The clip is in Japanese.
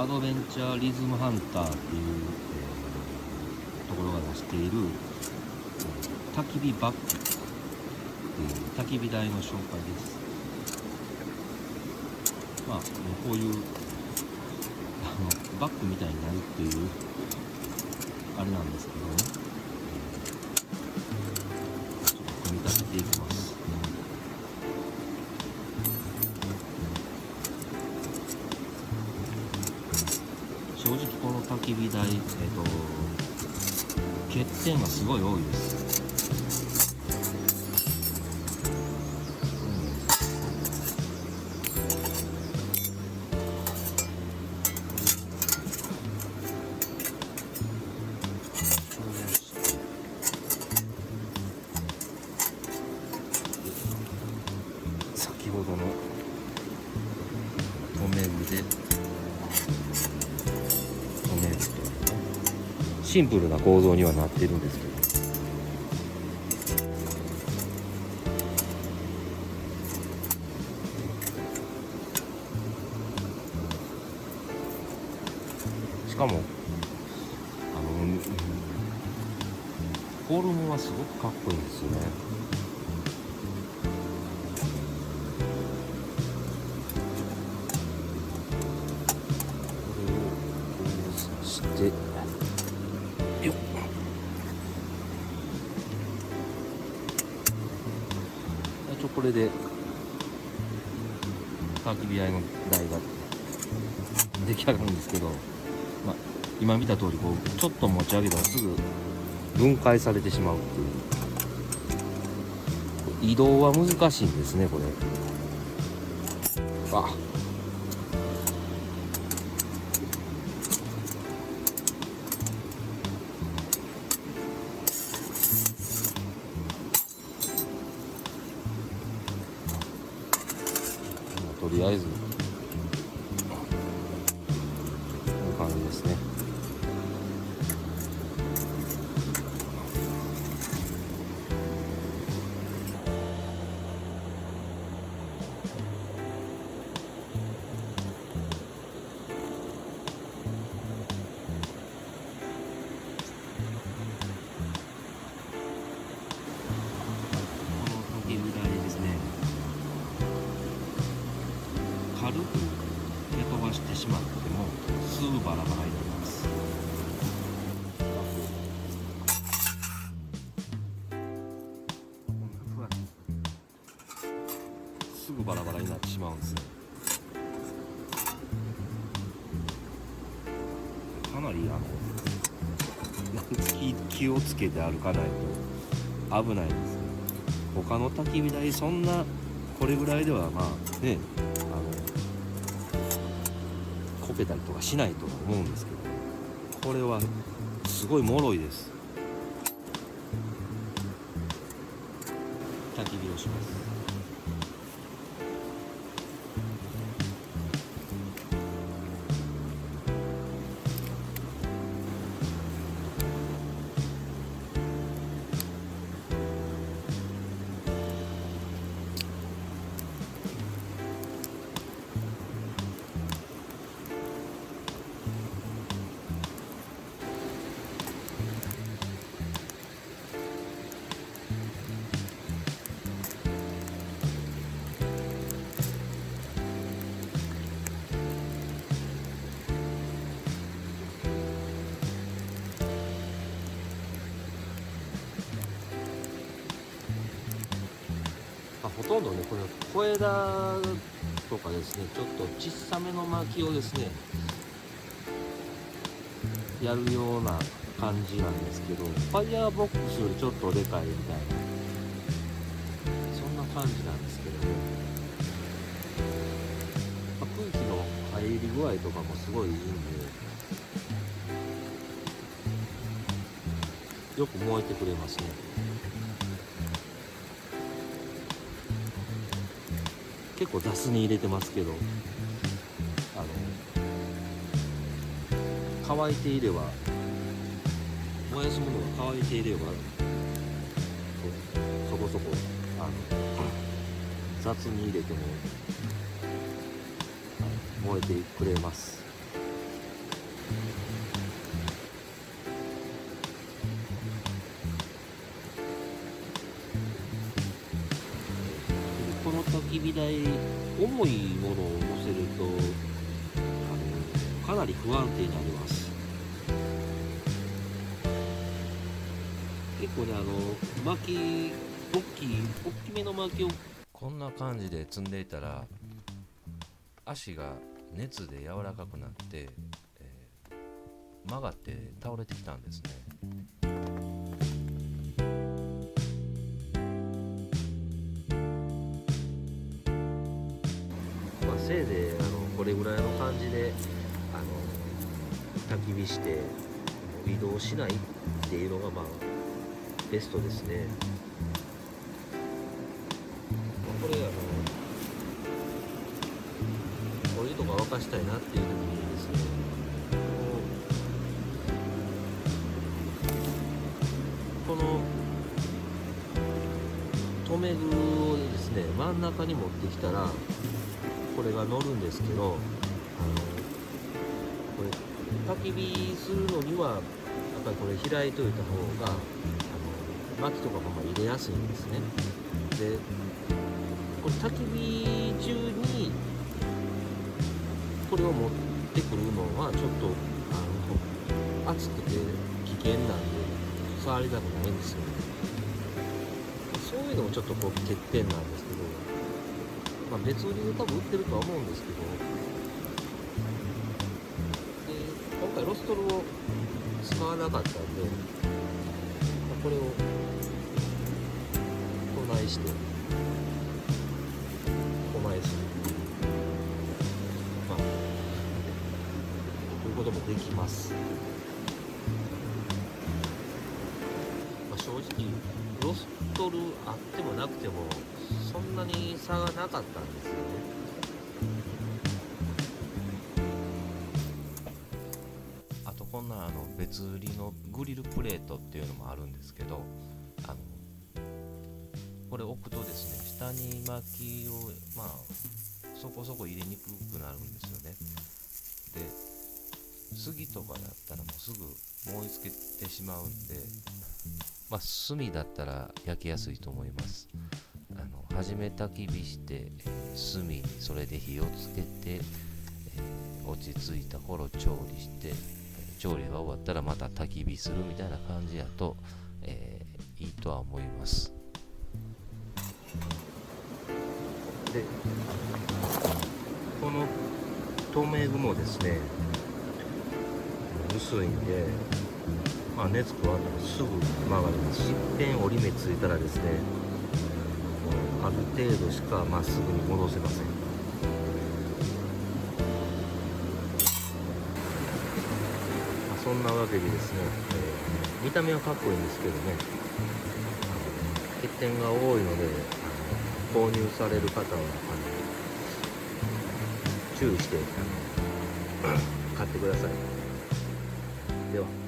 アドベンチャーリズムハンターっていう、ところが出している、焚き火バッグっていう焚き火台の紹介です。まあこういうバッグみたいになるっていうあれなんですけどね、ちょっと組み立てていきます。正直この焚き火台、欠点がすごい多いです。先ほどの留め具で留めるとシンプルな構造にはなってるんですけど、しかもフォルムはすごくかっこいいんですよね。これをこうさしてよっ、これで焚き火台の台が出来上がるんですけど、今見た通りこうちょっと持ち上げたらすぐ分解されてしまうっていう、移動は難しいんですねこれ。とりあえずこういう感じですね。焚き火台ですね、軽く蹴飛ばしてしまってもすぐバラバラになります。すぐバラバラになってしまうんですね。かなり気をつけて歩かないと危ないです。他の焚き火台そんなこれぐらいではねこけたりとかしないと思うんですけど、これはすごい脆いです。焚き火をします。ほとんどねこれ小枝とかですね、ちょっと小さめの薪をですねやるような感じなんですけど、ファイヤーボックスよりちょっとでかいみたいな、そんな感じなんですけどね、空気の入り具合とかもすごいいいんでよく燃えてくれますね。結構雑に入れてますけど、乾いていれば、燃やすものが乾いていればそこそこ雑に入れても燃えてくれます。この焚き火台、重いものを乗せるとかなり不安定になります。結構ね、薪、大きめの薪をこんな感じで積んでいたら、足が熱で柔らかくなって、曲がって倒れてきたんですね。せいぜいこれぐらいの感じで焚き火して移動しないっていうのがベストですね。これお湯とか沸かしたいなっていう時にですね、この留め具をですね真ん中に持ってきたらこれが乗るんですけど、これ焚き火するのにはやっぱりこれ開いといた方が薪とかも入れやすいんですね。でこれ焚き火中にこれを持ってくるのはちょっと熱くて危険なんで触りたくないんですよね。そういうのもちょっと欠点なんですけど、別売りで多分売ってるとは思うんですけど、で今回ロストルを使わなかったんで、これをこないしてこないする、こういうこともできます。正直ロストルあってもなくてもそんなに差がなかったんですよね。あとこんな別売りのグリルプレートっていうのもあるんですけど、これ置くとですね、下に薪をそこそこ入れにくくなるんですよね。で杉とかだったらもうすぐ燃え尽きてしまうんで、炭だったら焼きやすいと思います。初め焚き火して、炭にそれで火をつけて、落ち着いた頃調理して、調理が終わったらまた焚き火するみたいな感じやと、いいとは思います。でこの透明具もですね薄いんで、熱加わったらすぐ曲がりますし、いっぺん折り目ついたらですね、ある程度しかまっすぐに戻せません。そんなわけでですね、見た目はかっこいいんですけどね、欠点が多いので購入される方は注意して買ってください。では。